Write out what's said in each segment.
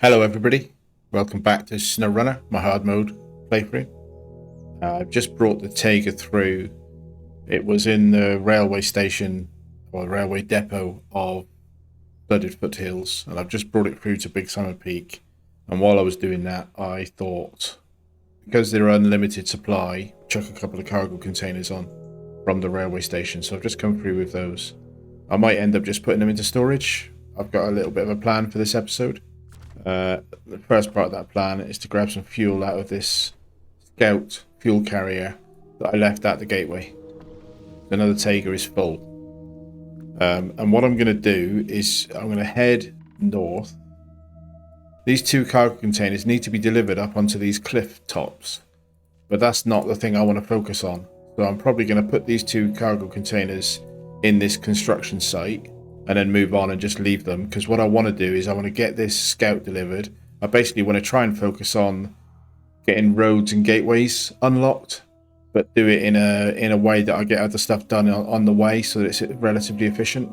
Hello everybody, welcome back to SnowRunner, my hard mode playthrough. I've just brought the Tiger through. It was in the railway station or railway depot of Flooded Foothills, and I've just brought it through to Big Summer Peak. And while I was doing that, I thought, because they're unlimited supply, chuck a couple of cargo containers on from the railway station. So I've just come through with those. I might end up just putting them into storage. I've got a little bit of a plan for this episode. The first part of that plan is to grab some fuel out of this scout fuel carrier that I left at the gateway. Another Tiger is full. And what I'm going to do is I'm going to head north. These two cargo containers need to be delivered up onto these cliff tops, but that's not the thing I want to focus on. So I'm probably going to put these two cargo containers in this construction site and then move on and just leave them, because what I want to do is I want to get this scout delivered. I basically want to try and focus on getting roads and gateways unlocked, but do it in a way that I get other stuff done on the way so that it's relatively efficient.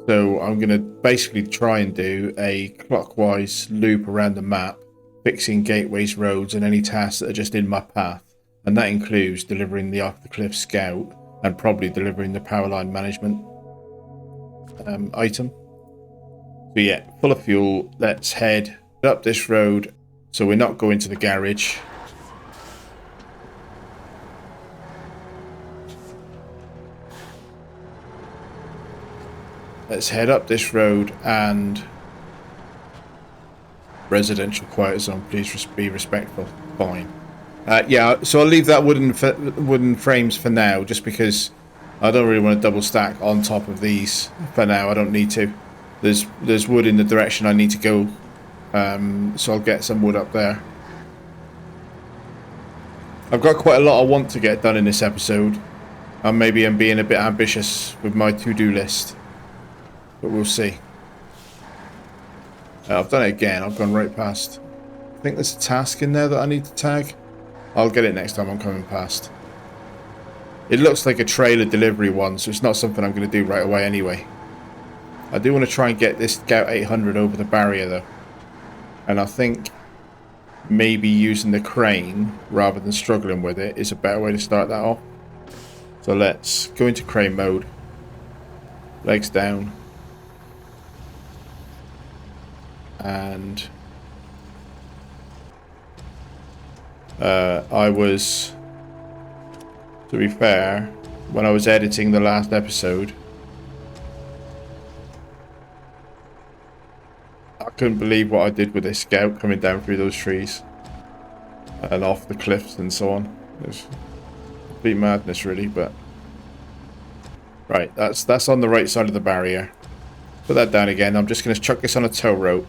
So I'm going to basically try and do a clockwise loop around the map, fixing gateways, roads, and any tasks that are just in my path. And that includes delivering the off the cliff scout and probably delivering the power line management item. So yeah, full of fuel. Let's head up this road so we're not going to the garage. Let's head up this road and residential quiet zone. Please be respectful. Fine. Yeah, so I'll leave that wooden frames for now, just because I don't really want to double stack on top of these for now. I don't need to. There's wood in the direction I need to go, so I'll get some wood up there. I've got quite a lot I want to get done in this episode, and maybe I'm being a bit ambitious with my to-do list, but we'll see. I've done it again. I've gone right past. I think there's a task in there that I need to tag. I'll get it next time I'm coming past. It looks like a trailer delivery one, so it's not something I'm going to do right away anyway. I do want to try and get this Scout 800 over the barrier though. And I think maybe using the crane rather than struggling with it is a better way to start that off. So let's go into crane mode. Legs down. And to be fair, when I was editing the last episode, I couldn't believe what I did with this scout coming down through those trees and off the cliffs and so on. It was complete madness really, but right, that's on the right side of the barrier. Put that down again. I'm just going to chuck this on a tow rope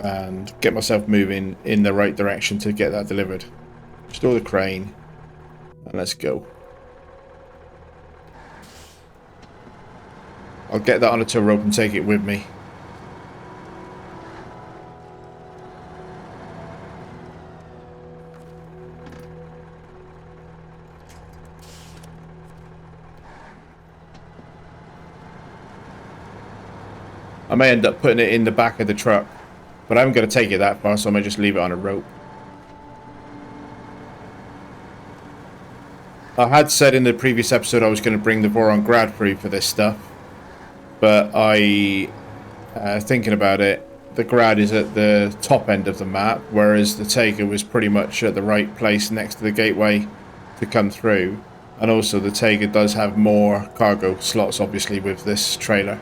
and get myself moving in the right direction to get that delivered. Store the crane and let's go. I'll get that on a tow rope and take it with me. I may end up putting it in the back of the truck, but I'm going to take it that far, so I may just leave it on a rope. I had said in the previous episode I was going to bring the Voron Grad through for this stuff, but thinking about it, the Grad is at the top end of the map, whereas the Tiger was pretty much at the right place next to the gateway to come through. And also the Tiger does have more cargo slots, obviously, with this trailer.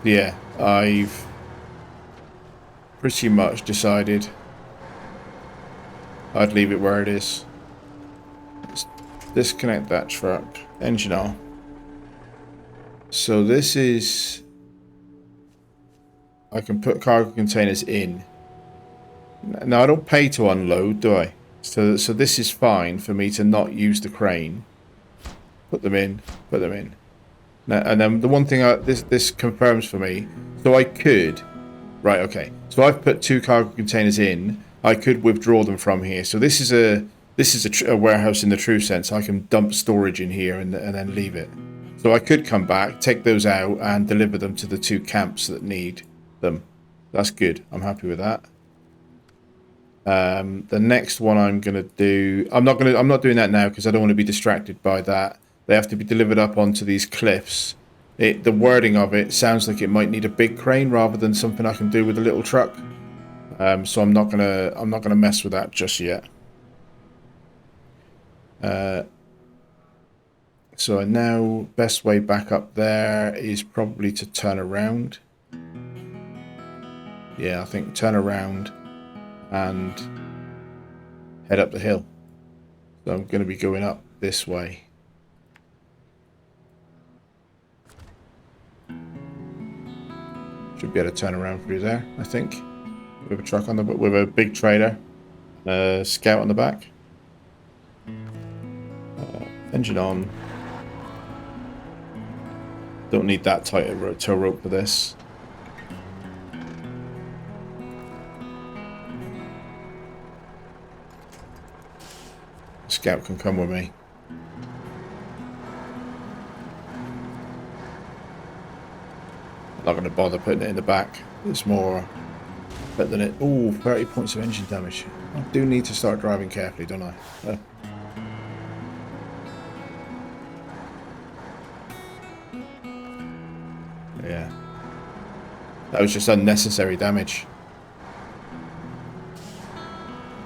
Yeah, I've pretty much decided I'd leave it where it is. Let's disconnect that truck. Engine off. So this is... I can put cargo containers in. Now I don't pay to unload, do I? So this is fine for me to not use the crane. Put them in. Put them in. Now, and then the one thing this confirms for me, so I could... Right, okay. So I've put two cargo containers in. I could withdraw them from here. So this is a warehouse in the true sense. I can dump storage in here and then leave it. So So I could come back, take those out, and deliver them to the 2 camps that need them. That's good. I'm happy with that. The next one I'm gonna do. I'm not doing that now because I don't want to be distracted by that. They have to be delivered up onto these cliffs. The wording of it sounds like it might need a big crane rather than something I can do with a little truck. So I'm not gonna mess with that just yet. So now best way back up there is probably to turn around. Yeah, I think turn around and head up the hill. So I'm going to be going up this way. Should be able to turn around through there, I think. With a truck on with a big trailer, scout on the back. Engine on. Don't need that tight a tow rope for this. Scout can come with me. I'm not going to bother putting it in the back. It's more better than it. Oh, 30 points of engine damage. I do need to start driving carefully, don't I? Yeah. That was just unnecessary damage.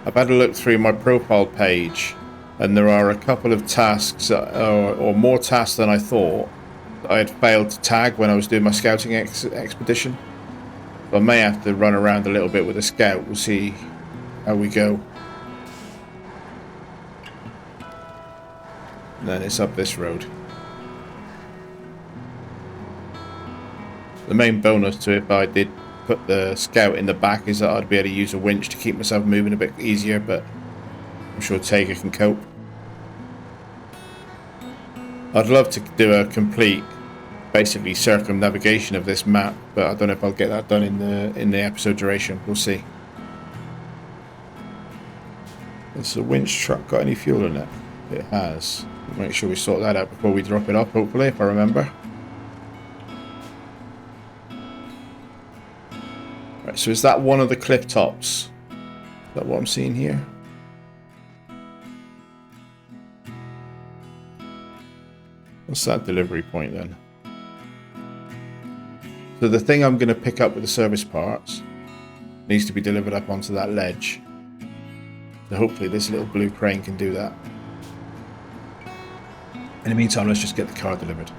I've had a look through my profile page, and there are a couple of tasks, or more tasks than I thought, that I had failed to tag when I was doing my scouting expedition. So I may have to run around a little bit with a scout. We'll see how we go. And then it's up this road. The main bonus to it, if I did put the scout in the back, is that I'd be able to use a winch to keep myself moving a bit easier, but I'm sure Tiger can cope. I'd love to do a complete, basically circumnavigation of this map, but I don't know if I'll get that done in the episode duration. We'll see. Has the winch truck got any fuel in it? It has. Make sure we sort that out before we drop it off, hopefully, if I remember. Right, so is that one of the cliff tops? Is that what I'm seeing here? What's that delivery point then? So the thing I'm going to pick up with the service parts needs to be delivered up onto that ledge. So hopefully this little blue crane can do that. In the meantime, let's just get the car delivered.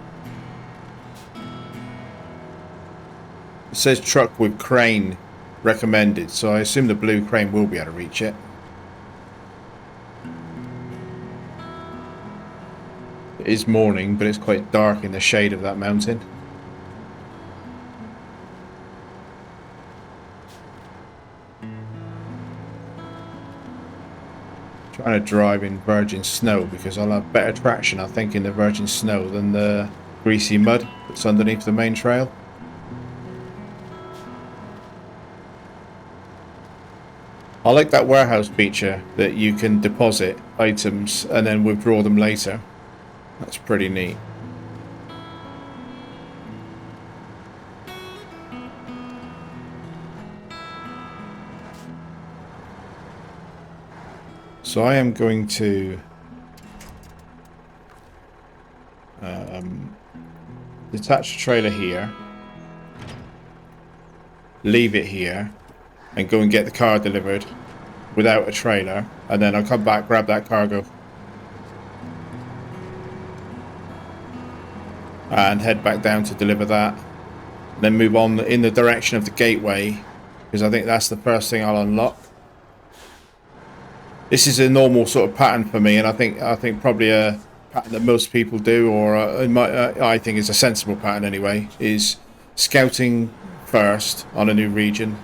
It says truck with crane recommended, so I assume the blue crane will be able to reach it. It is morning, but it's quite dark in the shade of that mountain. Trying to drive in virgin snow because I'll have better traction, I think, in the virgin snow than the greasy mud that's underneath the main trail. I like that warehouse feature that you can deposit items and then withdraw them later. That's pretty neat. So I am going to detach the trailer here, leave it here, and go and get the car delivered without a trailer, and then I'll come back, grab that cargo, and head back down to deliver that, and then move on in the direction of the gateway, because I think that's the first thing I'll unlock. This is a normal sort of pattern for me, and I think probably a pattern that most people do, or I think is a sensible pattern anyway, is scouting first on a new region,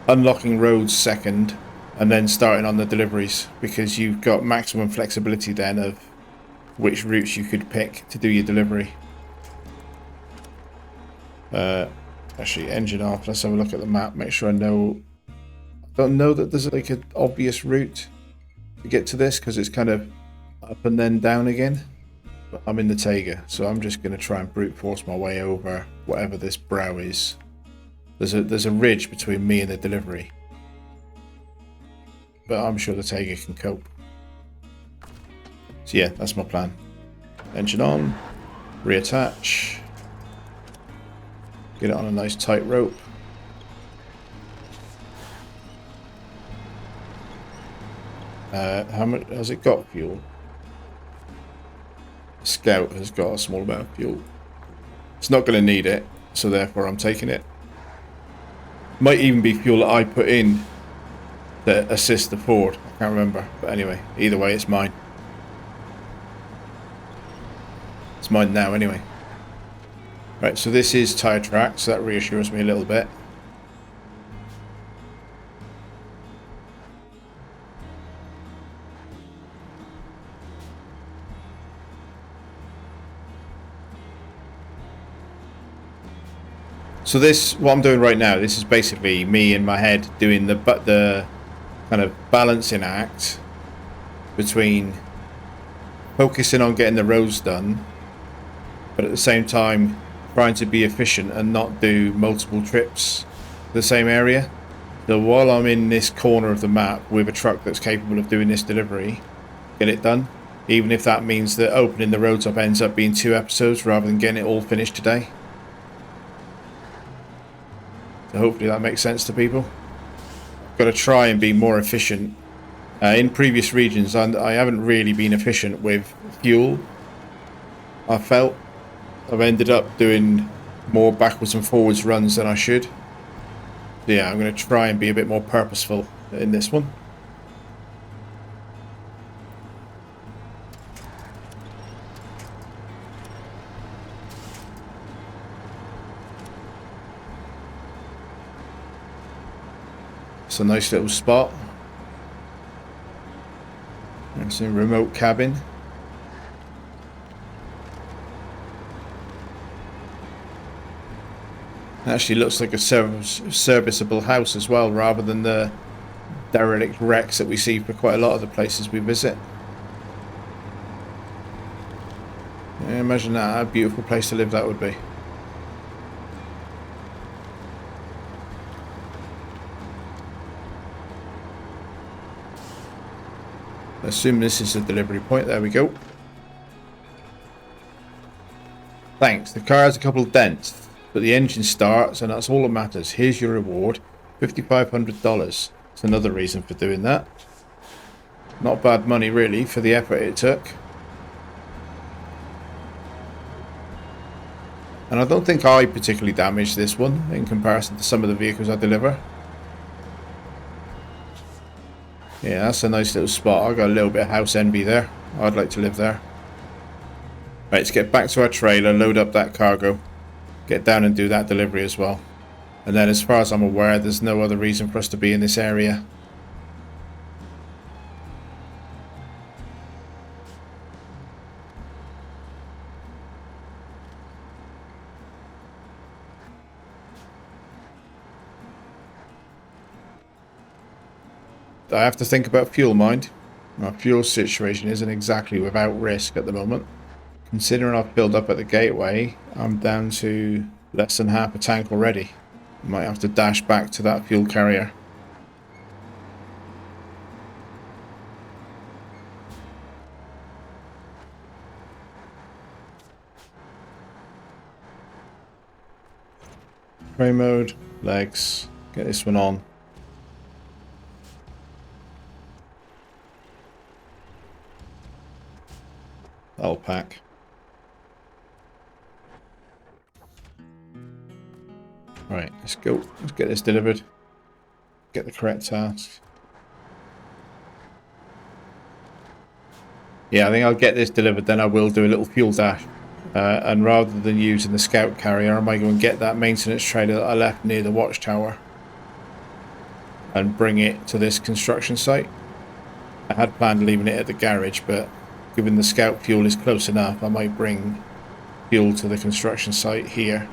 unlocking roads second, and then starting on the deliveries, because you've got maximum flexibility then of which routes you could pick to do your delivery. Actually, engine off. Let's have a look at the map, make sure I know. I don't know that there's like an obvious route to get to this, because it's kind of up and then down again. but I'm in the Taiga, so I'm just going to try and brute force my way over whatever this brow is. There's a ridge between me and the delivery, but I'm sure the Taiga can cope. So yeah, that's my plan. Engine on, reattach, get it on a nice tight rope. How much has it got? Fuel. Scout has got a small amount of fuel. It's not going to need it, so therefore I'm taking it. Might even be fuel that I put in to assist the Ford. I can't remember, but anyway, either way, it's mine. It's mine now, anyway. Right, so this is tyre track, so that reassures me a little bit. So this, what I'm doing right now, this is basically me in my head doing the kind of balancing act between focusing on getting the roads done, but at the same time trying to be efficient and not do multiple trips to the same area. So while I'm in this corner of the map with a truck that's capable of doing this delivery, get it done, even if that means that opening the roads up ends up being 2 episodes rather than getting it all finished today. So hopefully that makes sense to people. Got to try and be more efficient. In previous regions, I haven't really been efficient with fuel. I felt I've ended up doing more backwards and forwards runs than I should. So yeah, I'm going to try and be a bit more purposeful in this one. It's a nice little spot. It's a remote cabin. It actually looks like a serviceable house as well, rather than the derelict wrecks that we see for quite a lot of the places we visit. Yeah, imagine that, a beautiful place to live that would be. I assume this is the delivery point. There we go. Thanks. The car has a couple of dents, but the engine starts and that's all that matters. Here's your reward, $5,500. It's another reason for doing that. Not bad money really for the effort it took. And I don't think I particularly damaged this one in comparison to some of the vehicles I deliver. Yeah, that's a nice little spot. I got a little bit of house envy there. I'd like to live there. Right, let's get back to our trailer, load up that cargo, get down and do that delivery as well. And then as far as I'm aware, there's no other reason for us to be in this area. I have to think about fuel, mind. My fuel situation isn't exactly without risk at the moment. Considering I've filled up at the gateway, I'm down to less than half a tank already. Might have to dash back to that fuel carrier. Spray mode, legs, get this one on. I'll pack. Right, let's go. Let's get this delivered. Get the correct task. Yeah, I think I'll get this delivered, then I will do a little fuel dash. And rather than using the scout carrier, I might go and get that maintenance trailer that I left near the watchtower and bring it to this construction site. I had planned leaving it at the garage, but given the scout fuel is close enough, I might bring fuel to the construction site here.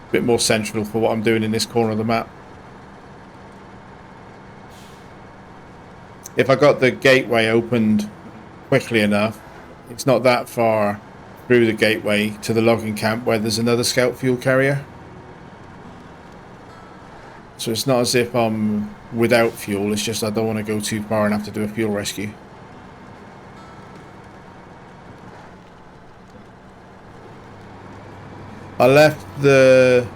A bit more central for what I'm doing in this corner of the map. If I got the gateway opened quickly enough, It's not that far through the gateway to the logging camp where there's another scout fuel carrier. So it's not as if I'm without fuel, it's just I don't want to go too far and have to do a fuel rescue. I left the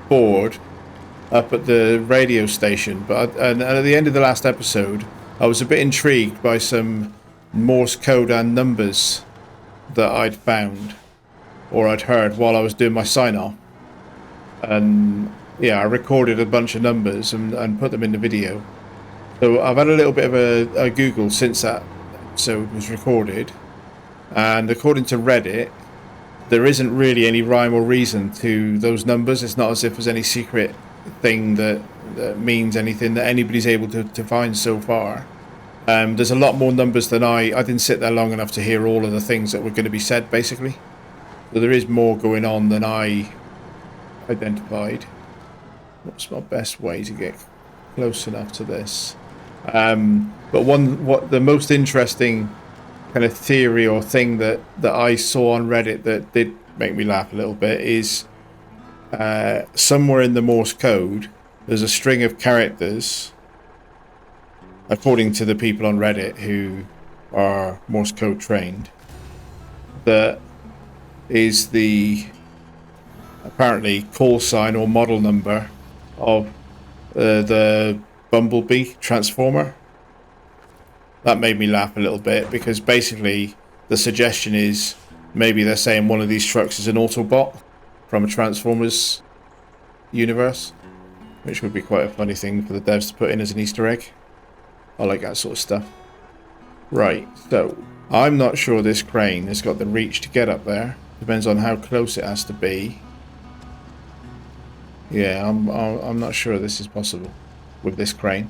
board up at the radio station, but and at the end of the last episode, I was a bit intrigued by some Morse code and numbers that I'd found or I'd heard while I was doing my sign-off. And yeah, I recorded a bunch of numbers and put them in the video. So I've had a little bit of a Google since that episode was recorded, and according to Reddit, there isn't really any rhyme or reason to those numbers. It's not as if there's any secret thing that means anything that anybody's able to find so far. There's a lot more numbers than I didn't sit there long enough to hear all of the things that were going to be said, basically. So there is more going on than I identified. What's my best way to get close enough to this? But what the most interesting kind of theory or thing that I saw on Reddit that did make me laugh a little bit is somewhere in the Morse code there's a string of characters, according to the people on Reddit who are Morse code trained, that is the apparently call sign or model number of the Bumblebee transformer. That made me laugh a little bit because basically the suggestion is maybe they're saying one of these trucks is an Autobot from a Transformers universe, which would be quite a funny thing for the devs to put in as an Easter egg. I like that sort of stuff. Right, so I'm not sure this crane has got the reach to get up there. Depends on how close it has to be. Yeah, I'm not sure this is possible with this crane.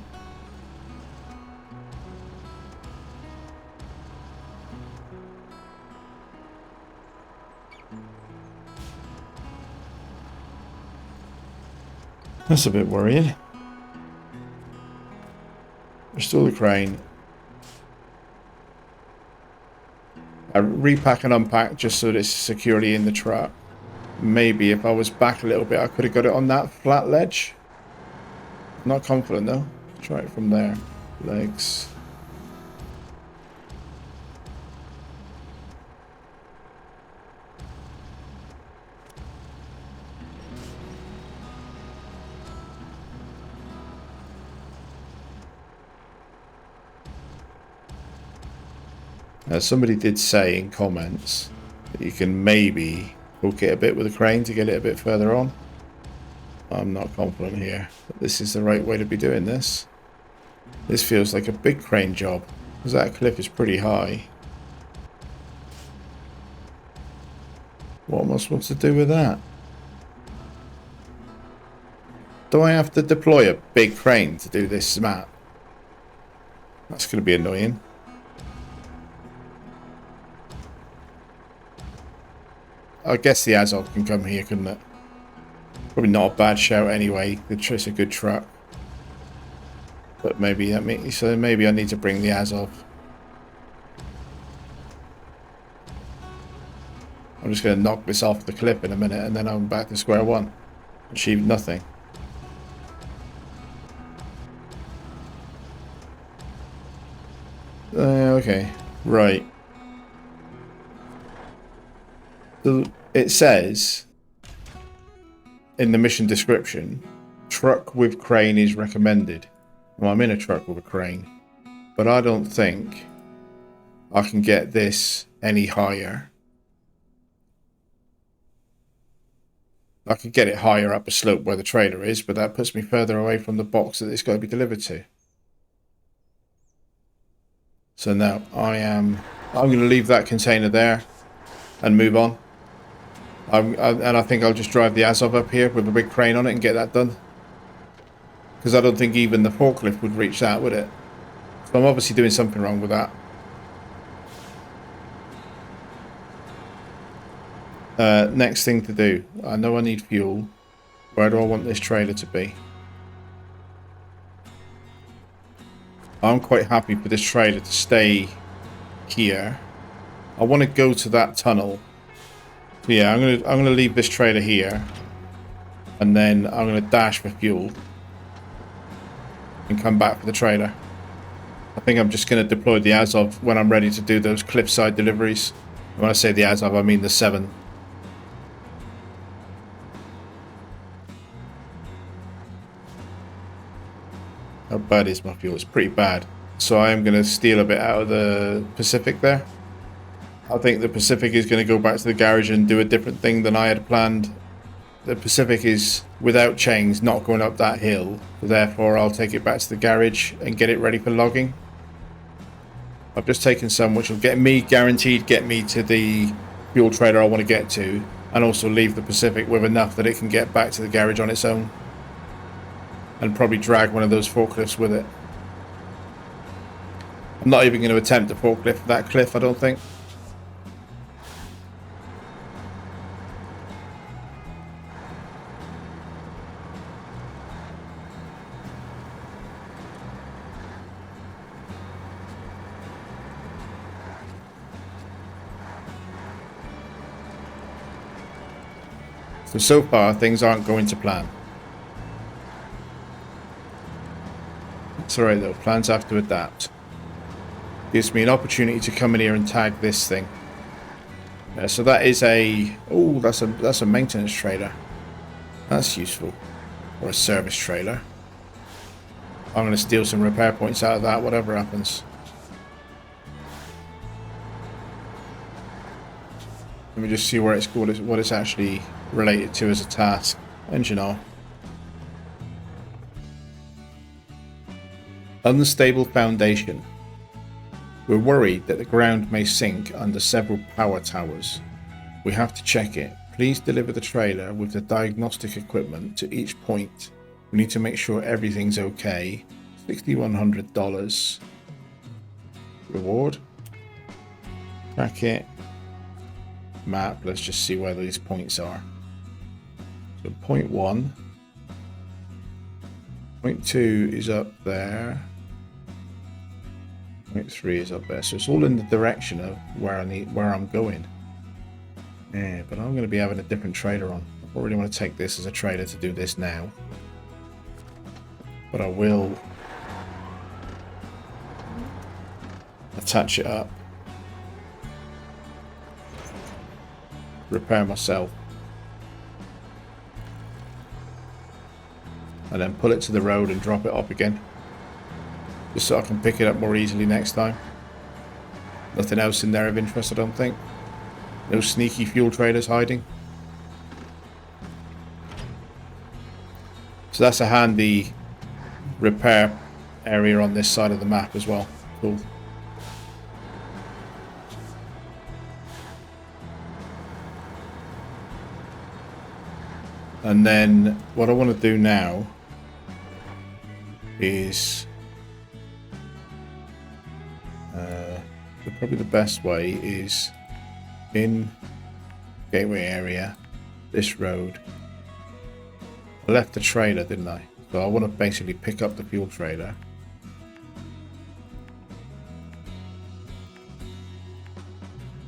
That's a bit worrying. Restore the crane. I repack and unpack just so that it's securely in the truck. Maybe if I was back a little bit, I could have got it on that flat ledge. Not confident though. Try it from there. Legs. Somebody did say in comments that you can maybe hook it a bit with a crane to get it a bit further on. I'm not confident here that this is the right way to be doing this. This feels like a big crane job because that cliff is pretty high. What am I supposed to do with that? Do I have to deploy a big crane to do this map? That's going to be annoying. I guess the Azov can come here, couldn't it? Probably not a bad shout anyway. It's a good truck. But maybe that means, so maybe I need to bring the Azov. I'm just going to knock this off the cliff in a minute and then I'm back to square one. Achieved nothing. Okay, right. So it says in the mission description, truck with crane is recommended. Well, I'm in a truck with a crane, but I don't think I can get this any higher. I could get it higher up a slope where the trailer is, but that puts me further away from the box that it's got to be delivered to. So now I'm going to leave that container there and move on. And I think I'll just drive the Azov up here with a big crane on it and get that done. Because I don't think even the forklift would reach that, would it? So I'm obviously doing something wrong with that. Next thing to do. I know I need fuel. Where do I want this trailer to be? I'm quite happy for this trailer to stay here I want to go to that tunnel. So yeah, I'm gonna leave this trailer here, and then I'm gonna dash for fuel and come back for the trailer. I think I'm just gonna deploy the Azov when I'm ready to do those cliffside deliveries. When I say the Azov, I mean the 7. How bad is my fuel? It's pretty bad. So I am going to steal a bit out of the Pacific there. I think the Pacific is going to go back to the garage and do a different thing than I had planned. The Pacific is without chains, not going up that hill. Therefore, I'll take it back to the garage and get it ready for logging. I've just taken some which will guaranteed get me to the fuel trailer I want to get to, and also leave the Pacific with enough that it can get back to the garage on its own. And probably drag one of those forklifts with it. I'm not even going to attempt a forklift that cliff, I don't think. So far, things aren't going to plan. It's alright though, plans have to adapt. Gives me an opportunity to come in here and tag this thing. So that is a... oh, that's a maintenance trailer. That's useful. Or a service trailer. I'm going to steal some repair points out of that, whatever happens. Let me just see where it's called, what it's actually related to as a task. Engine off. Unstable foundation. We're worried that the ground may sink under several power towers. We have to check it. Please deliver the trailer with the diagnostic equipment to each point. We need to make sure everything's okay. $6,100. Reward. Track it. Map. Let's just see where these points are. So point 1. Point 2 is up there. Point 3 is up there. So it's all in the direction of where I'm going. Yeah, but I'm going to be having a different trailer on. I don't really want to take this as a trailer to do this now. But I will attach it up. Repair myself. And then pull it to the road and drop it off again. Just so I can pick it up more easily next time. Nothing else in there of interest, I don't think. No sneaky fuel trailers hiding. So that's a handy repair area on this side of the map as well. Cool. And then what I want to do now is probably the best way is in gateway area, this road. I left the trailer, didn't I? So I want to basically pick up the fuel trailer.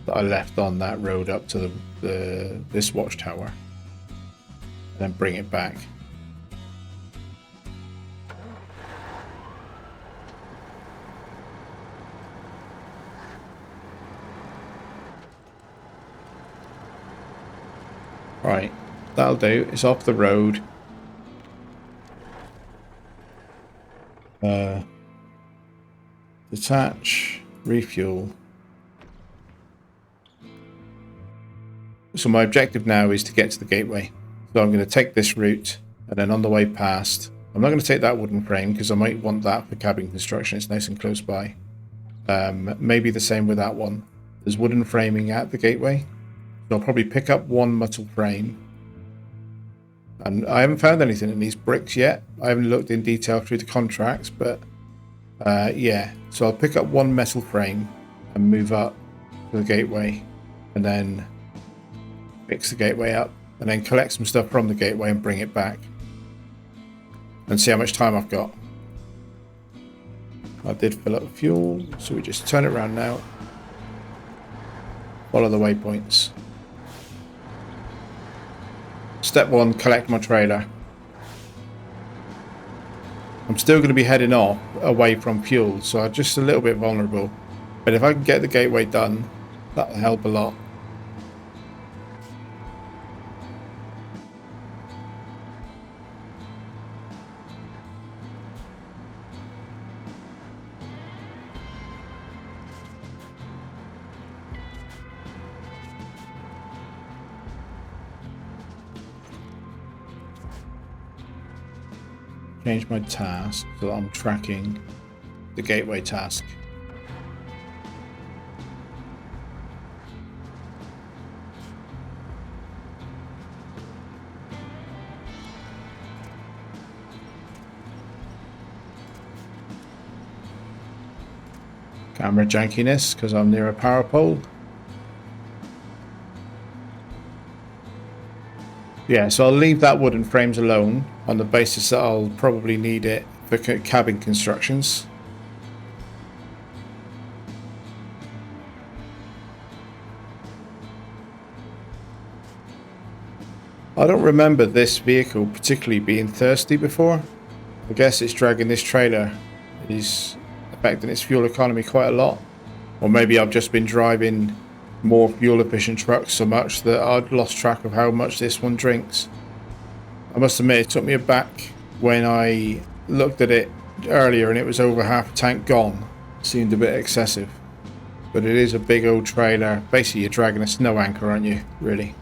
That I left on that road up to this watchtower. And then bring it back. Right, that'll do. It's off the road. Detach, refuel. So my objective now is to get to the gateway. So I'm going to take this route, and then on the way past, I'm not going to take that wooden frame because I might want that for cabin construction. It's nice and close by. Maybe the same with that one. There's wooden framing at the gateway. So I'll probably pick up one metal frame. And I haven't found anything in these bricks yet. I haven't looked in detail through the contracts, but yeah. So I'll pick up one metal frame and move up to the gateway, and then fix the gateway up, and then collect some stuff from the gateway and bring it back. And see how much time I've got. I did fill up fuel, so we just turn it around now. Follow the waypoints. Step 1, collect my trailer. I'm still going to be heading off away from fuel, so I'm just a little bit vulnerable. But if I can get the gateway done, that'll help a lot. Change my task so that I'm tracking the gateway task. Camera jankiness because I'm near a power pole. Yeah, so I'll leave that wooden frames alone on the basis that I'll probably need it for cabin constructions. I don't remember this vehicle particularly being thirsty before. I guess it's dragging this trailer is affecting its fuel economy quite a lot. Or maybe I've just been driving more fuel efficient trucks so much that I'd lost track of how much this one drinks. I must admit it took me aback when I looked at it earlier and it was over half a tank gone. It seemed a bit excessive, but it is a big old trailer. Basically you're dragging a snow anchor, aren't you, really?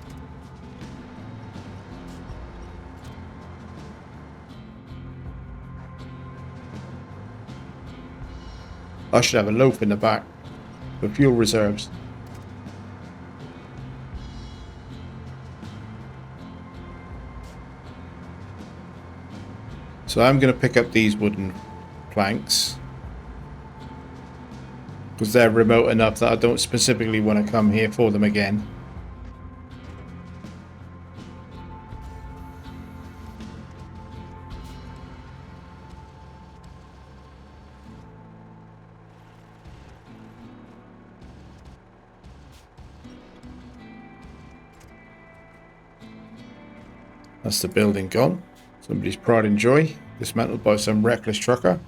I should have a loaf in the back for fuel reserves. So I'm going to pick up these wooden planks because they're remote enough that I don't specifically want to come here for them again. That's the building gone. Somebody's pride and joy, dismantled by some reckless trucker.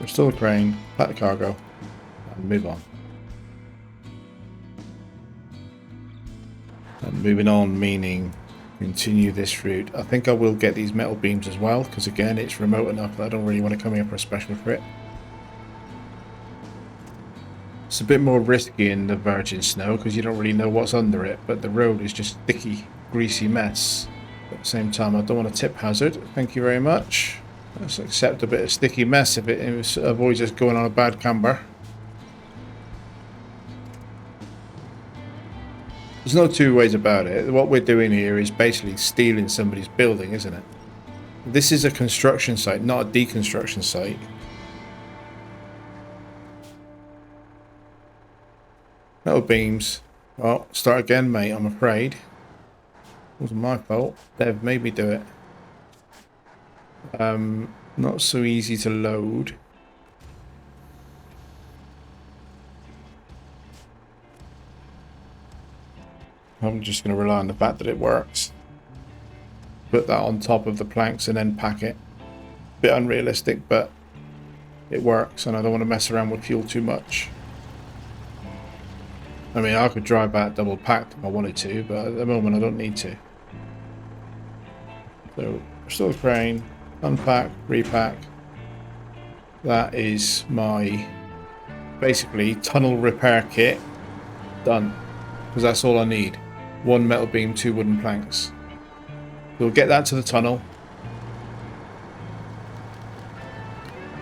Restore the crane, pack the cargo, and move on. And moving on meaning continue this route. I think I will get these metal beams as well, because again it's remote enough that I don't really want to come here for a special trip. It's a bit more risky in the virgin snow because you don't really know what's under it, but the road is just sticky, greasy mess. But at the same time, I don't want to tip hazard. Thank you very much. Let's accept a bit of sticky mess if it avoids us going on a bad camber. There's no two ways about it. What we're doing here is basically stealing somebody's building, isn't it? This is a construction site, not a deconstruction site. Metal beams. Well, start again, mate, I'm afraid. It wasn't my fault. They've made me do it. Not so easy to load. I'm just going to rely on the fact that it works. Put that on top of the planks and then pack it. Bit unrealistic, but it works, and I don't want to mess around with fuel too much. I mean, I could drive back double packed if I wanted to, but at the moment I don't need to. So, restore the crane, unpack, repack. That is my, basically, tunnel repair kit done. Because that's all I need. One metal beam, 2 wooden planks. We'll get that to the tunnel.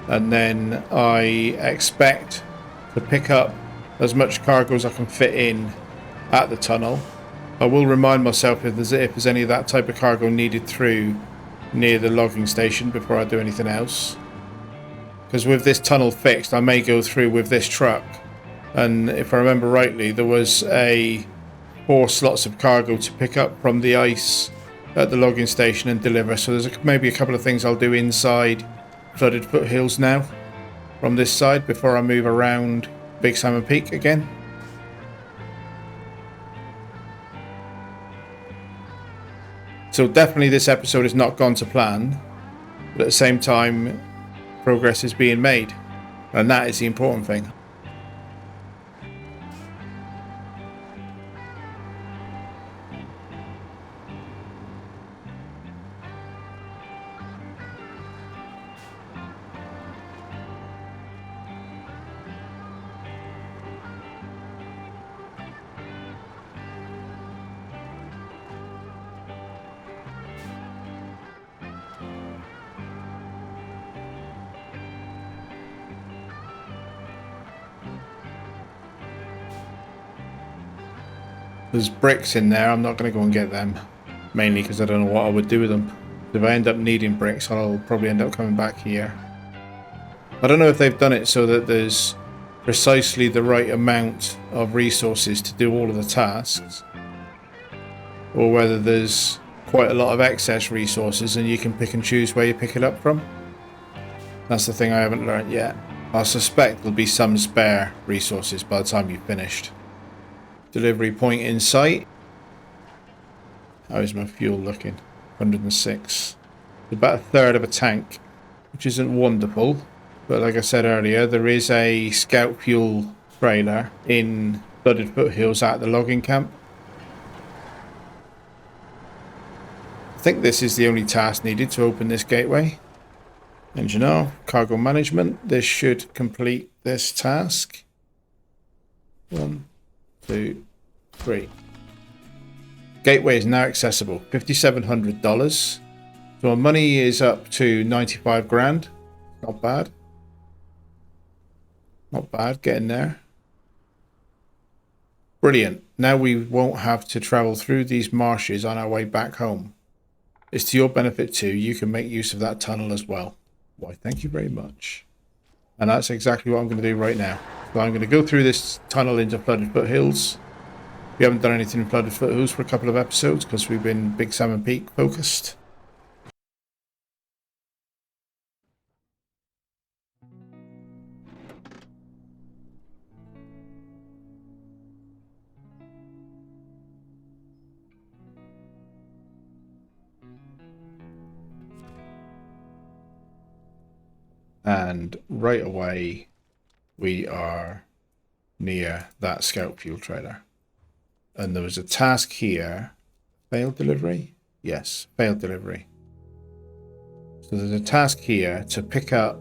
And then I expect to pick up as much cargo as I can fit in at the tunnel. I will remind myself if there's any of that type of cargo needed through near the logging station before I do anything else. Because with this tunnel fixed, I may go through with this truck. And if I remember rightly, there was 4 slots of cargo to pick up from the ice at the logging station and deliver. So there's maybe a couple of things I'll do inside Flooded Foothills now from this side before I move around Big Salmon Peak again. So definitely this episode has not gone to plan, but at the same time progress is being made, and that is the important thing. There's bricks in there. I'm not going to go and get them, mainly because I don't know what I would do with them. If I end up needing bricks, I'll probably end up coming back here. I don't know if they've done it so that there's precisely the right amount of resources to do all of the tasks, or whether there's quite a lot of excess resources and you can pick and choose where you pick it up from. That's the thing I haven't learned yet. I suspect there'll be some spare resources by the time you've finished. Delivery point in sight. How is my fuel looking? 106. About a third of a tank, which isn't wonderful. But like I said earlier, there is a scout fuel trailer in Flooded Foothills at the logging camp. I think this is the only task needed to open this gateway. Engine off, cargo management. This should complete this task. 1, 2, 3. Gateway is now accessible. $5,700. So our money is up to 95 grand. Not bad. Not bad. Getting there. Brilliant. Now we won't have to travel through these marshes on our way back home. It's to your benefit too. You can make use of that tunnel as well. Why, thank you very much. And that's exactly what I'm going to do right now. So I'm going to go through this tunnel into Flooded Foothills. We haven't done anything in Flooded Foothills for a couple of episodes because we've been Big Salmon Peak focused. And right away, we are near that scout fuel trailer. And there was a task here. Failed delivery? Yes, failed delivery. So there's a task here to pick up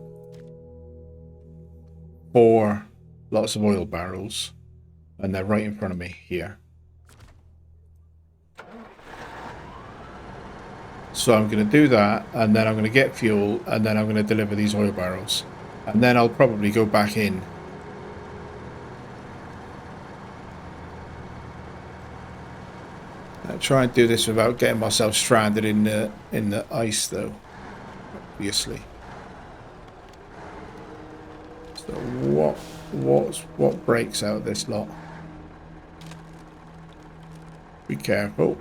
4 lots of oil barrels. And they're right in front of me here. So I'm going to do that, and then I'm going to get fuel, and then I'm going to deliver these oil barrels. And then I'll probably go back in. I'll try and do this without getting myself stranded in the ice, though. Obviously. So what breaks out this lot? Be careful.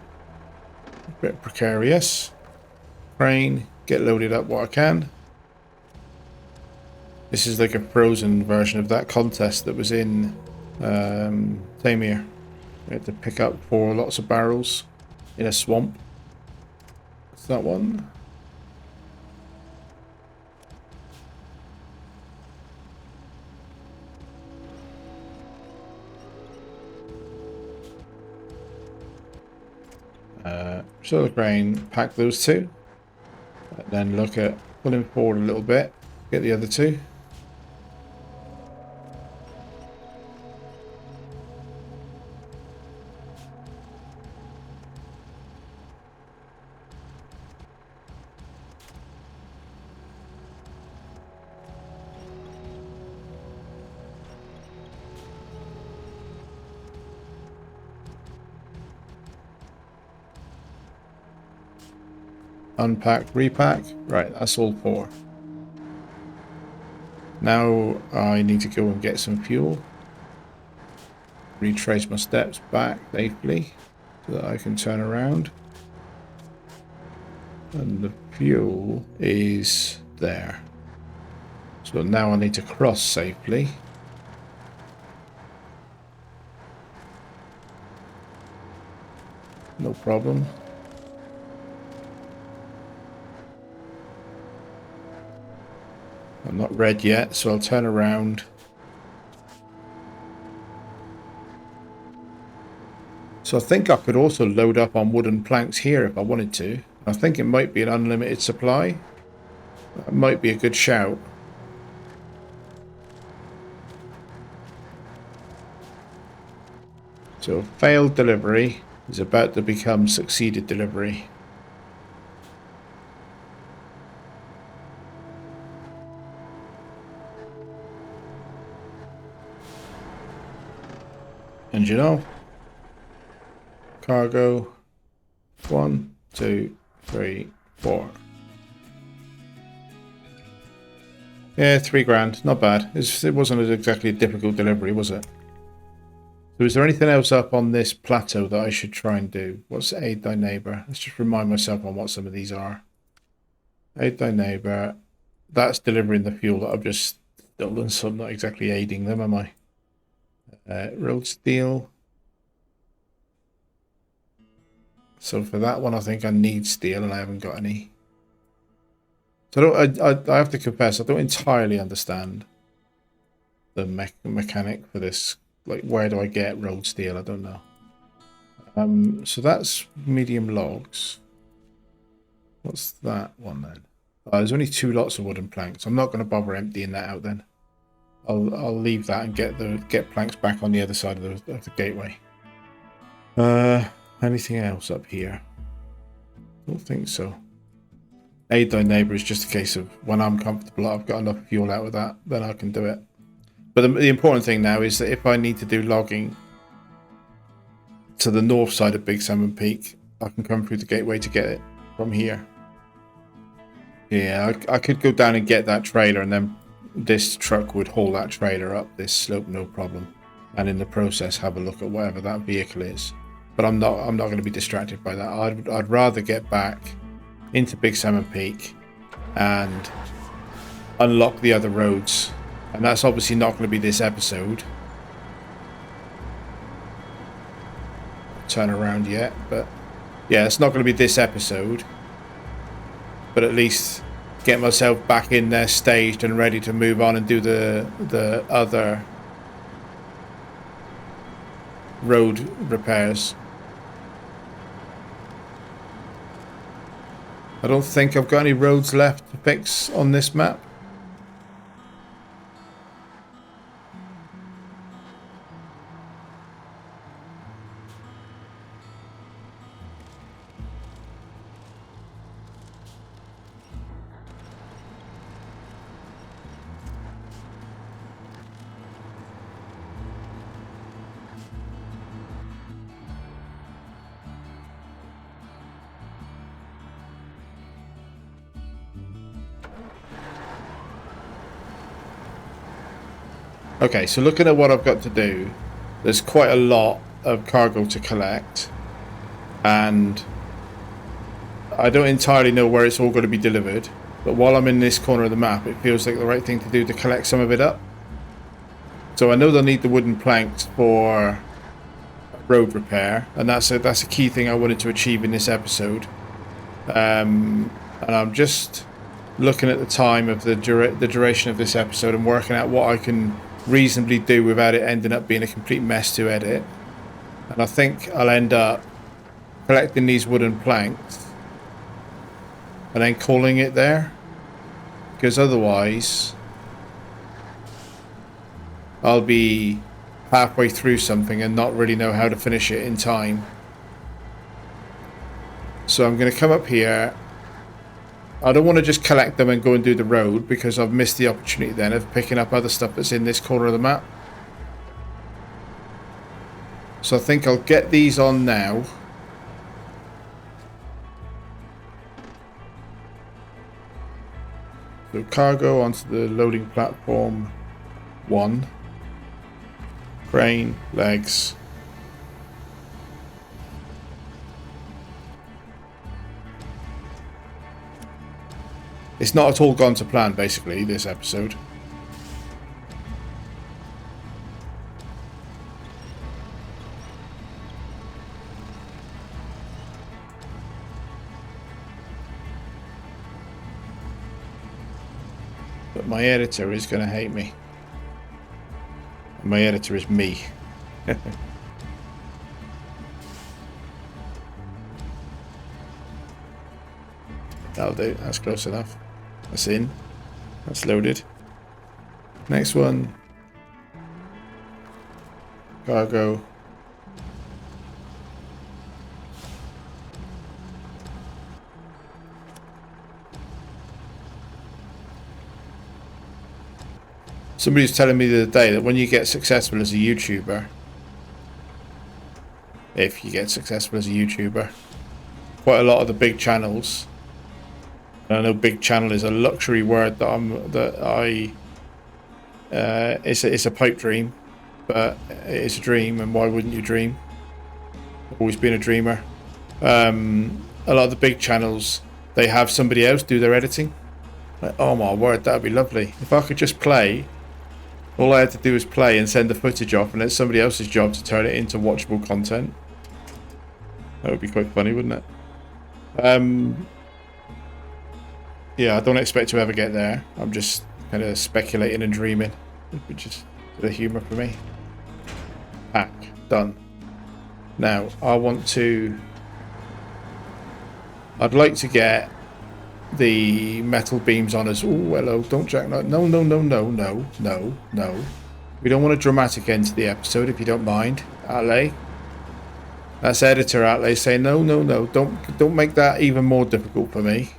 A bit precarious. Crane, get loaded up what I can. This is like a frozen version of that contest that was in Tamir. We had to pick up 4 lots of barrels in a swamp. What's that one? So the crane, pack those 2. And then look at pulling forward a little bit, get the other 2. Unpack, repack. Right, that's all 4. Now I need to go and get some fuel. Retrace my steps back safely so that I can turn around. And the fuel is there. So now I need to cross safely. No problem. I'm not red yet, so I'll turn around. So I think I could also load up on wooden planks here if I wanted to. I think it might be an unlimited supply. That might be a good shout. So failed delivery is about to become succeeded delivery. Engine off. Cargo. 1, 2, 3, 4. Yeah, $3,000. Not bad. It wasn't exactly a difficult delivery, was it? So is there anything else up on this plateau that I should try and do? What's aid thy neighbour? Let's just remind myself on what some of these are. Aid thy neighbour. That's delivering the fuel that I've just stolen, so I'm not exactly aiding them, am I? Road steel. So for that one, I think I need steel, and I haven't got any. So I have to confess, I don't entirely understand the mechanic for this. Like, where do I get road steel? I don't know. So that's medium logs. What's that one then? There's only 2 lots of wooden planks. I'm not going to bother emptying that out then. I'll leave that and get planks back on the other side of the gateway. Anything else up here? I don't think so. Aid thy neighbour is just a case of when I'm comfortable, I've got enough fuel out of that, then I can do it. But the important thing now is that if I need to do logging to the north side of Big Salmon Peak, I can come through the gateway to get it from here. Yeah, I could go down and get that trailer, and then this truck would haul that trailer up this slope, no problem. And in the process, have a look at whatever that vehicle is. But I'm not going to be distracted by that. I'd rather get back into Big Salmon Peak and unlock the other roads. And that's obviously not going to be this episode. Turn around yet, but yeah, it's not going to be this episode. But at least get myself back in there staged and ready to move on and do the other road repairs. I don't think I've got any roads left to fix on this map. Okay, so looking at what I've got to do, there's quite a lot of cargo to collect, and I don't entirely know where it's all going to be delivered, but while I'm in this corner of the map, it feels like the right thing to do to collect some of it up. So I know they'll need the wooden planks for road repair, and that's a key thing I wanted to achieve in this episode. And I'm just looking at the time of the duration of this episode and working out what I can reasonably do without it ending up being a complete mess to edit. And I think I'll end up collecting these wooden planks and then calling it there, because otherwise I'll be halfway through something and not really know how to finish it in time. So I'm going to come up here. I don't want to just collect them and go and do the road, because I've missed the opportunity then of picking up other stuff that's in this corner of the map. So I think I'll get these on now. So cargo onto the loading platform 1. Crane, legs. It's not at all gone to plan, basically, this episode. But my editor is going to hate me. And my editor is me. That'll do. That's close enough. That's in. That's loaded. Next one. Cargo. Somebody was telling me the other day that when you get successful as a YouTuber, if you get successful as a YouTuber, quite a lot of the big channels, and I know big channel is a luxury word it's a pipe dream, but it's a dream, and why wouldn't you dream? I've always been a dreamer. A lot of the big channels, they have somebody else do their editing. Like, oh my word, that'd be lovely. If I could just play, all I had to do was play and send the footage off, and it's somebody else's job to turn it into watchable content. That would be quite funny, wouldn't it? Yeah, I don't expect to ever get there. I'm just kind of speculating and dreaming, which is the humour for me. Pack. Done. Now, I'd like to get the metal beams on us. Oh, hello, don't jack. No. We don't want a dramatic end to the episode, if you don't mind. Outlay. That's editor Outlay saying, no. Don't make that even more difficult for me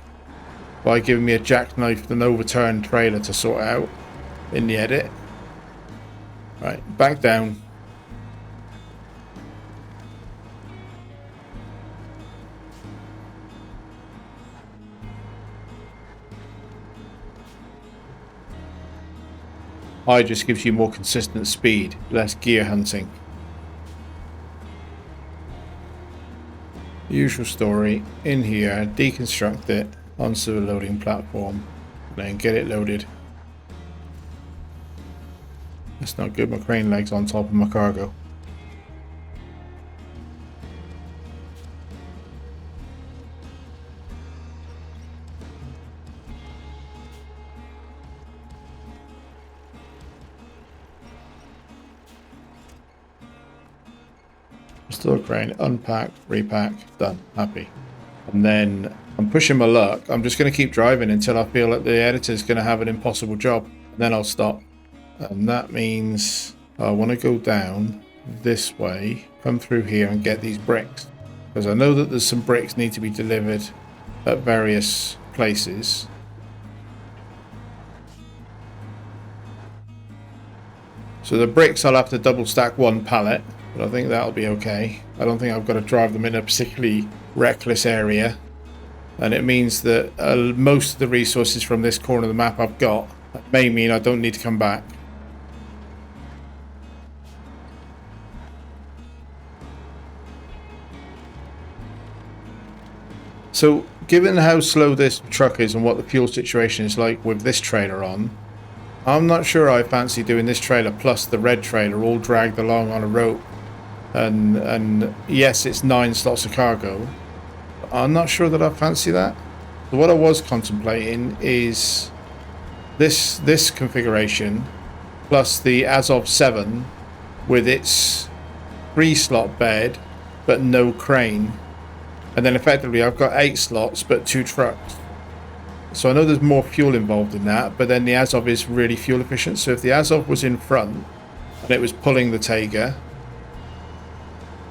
by giving me a jackknife and overturned trailer to sort out in the edit. Right, back down. I just gives you more consistent speed, less gear hunting. Usual story. In here, deconstruct it onto the loading platform, then get it loaded. That's not good, my crane legs on top of my cargo. Restore crane, unpack, repack, done, happy. And then I'm pushing my luck. I'm just going to keep driving until I feel like the editor's going to have an impossible job. And then I'll stop. And that means I want to go down this way, come through here and get these bricks. Because I know that there's some bricks need to be delivered at various places. So the bricks I'll have to double stack one pallet, but I think that'll be okay. I don't think I've got to drive them in a particularly reckless area. And it means that most of the resources from this corner of the map I've got. That may mean I don't need to come back. So, given how slow this truck is and what the fuel situation is like with this trailer on, I'm not sure I fancy doing this trailer plus the red trailer all dragged along on a rope. And yes, it's 9 slots of cargo. But I'm not sure that I fancy that. So what I was contemplating is this configuration plus the Azov 7 with its 3-slot bed but no crane. And then effectively I've got 8 slots but 2 trucks. So I know there's more fuel involved in that, but then the Azov is really fuel efficient. So if the Azov was in front and it was pulling the Taiga,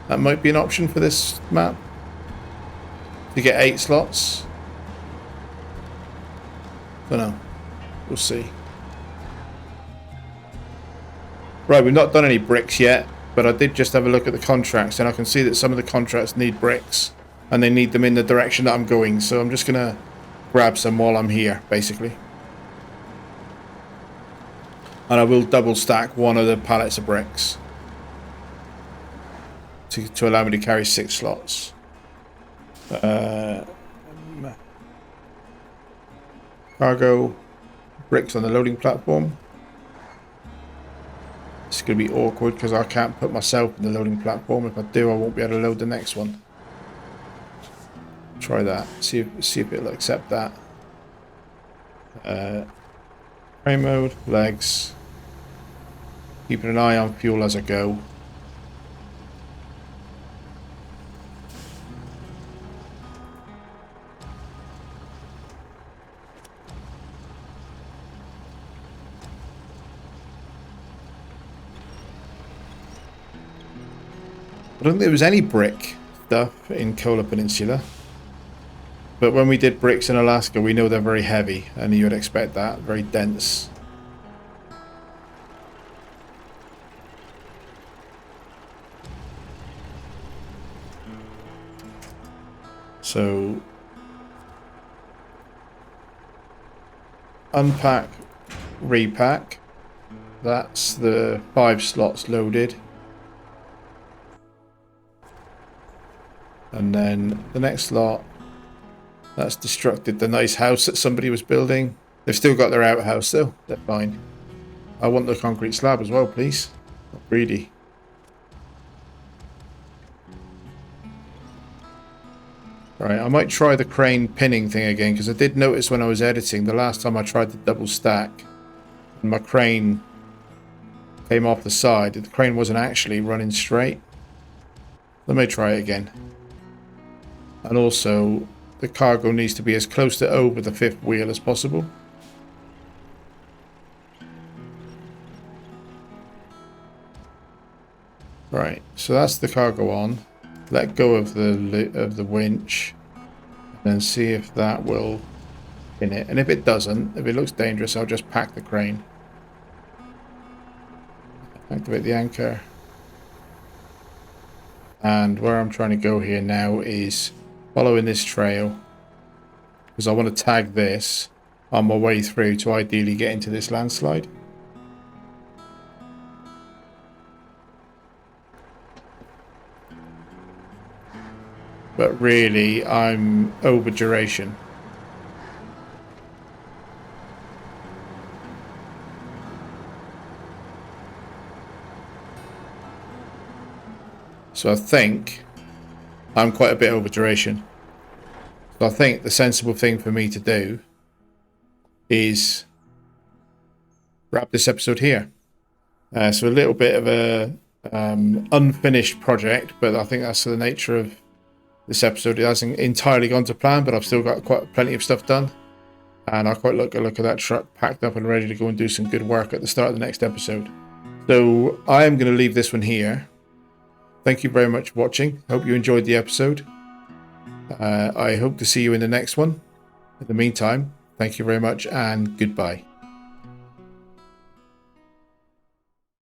that might be an option for this map. To get 8 slots. Don't know. We'll see. Right, we've not done any bricks yet, but I did just have a look at the contracts and I can see that some of the contracts need bricks and they need them in the direction that I'm going. So I'm just going to grab some while I'm here, basically. And I will double stack one of the pallets of bricks to allow me to carry 6 slots. Cargo bricks on the loading platform. It's going to be awkward because I can't put myself in the loading platform. If I do, I won't be able to load the next one. Try that. See if it'll accept that. Frame mode, legs. Keeping an eye on fuel as I go. I don't think there was any brick stuff in Kola Peninsula. But when we did bricks in Alaska, we know they're very heavy, and you would expect that, very dense. So, unpack, repack. That's the 5 slots loaded. And then the next slot, that's destructed the nice house that somebody was building. They've still got their outhouse though, they're fine. I want the concrete slab as well, please. Not greedy. Right, I might try the crane pinning thing again, because I did notice when I was editing, the last time I tried to double stack, and my crane came off the side, the crane wasn't actually running straight. Let me try it again. And also, the cargo needs to be as close to over the 5th wheel as possible. Right, so that's the cargo on. Let go of the winch, and then see if that will pin it. And if it doesn't, if it looks dangerous, I'll just pack the crane. Activate the anchor. And where I'm trying to go here now is following this trail, because I want to tag this on my way through to ideally get into this landslide. But really, I'm over duration. So I think I'm quite a bit over duration. So I think the sensible thing for me to do is wrap this episode here. So a little bit of a unfinished project, but I think that's the nature of this episode. It hasn't entirely gone to plan, but I've still got plenty of stuff done. And I quite like a look at that truck packed up and ready to go and do some good work at the start of the next episode. So I am going to leave this one here. Thank you very much for watching. Hope you enjoyed the episode. I hope to see you in the next one. In the meantime, thank you very much and goodbye.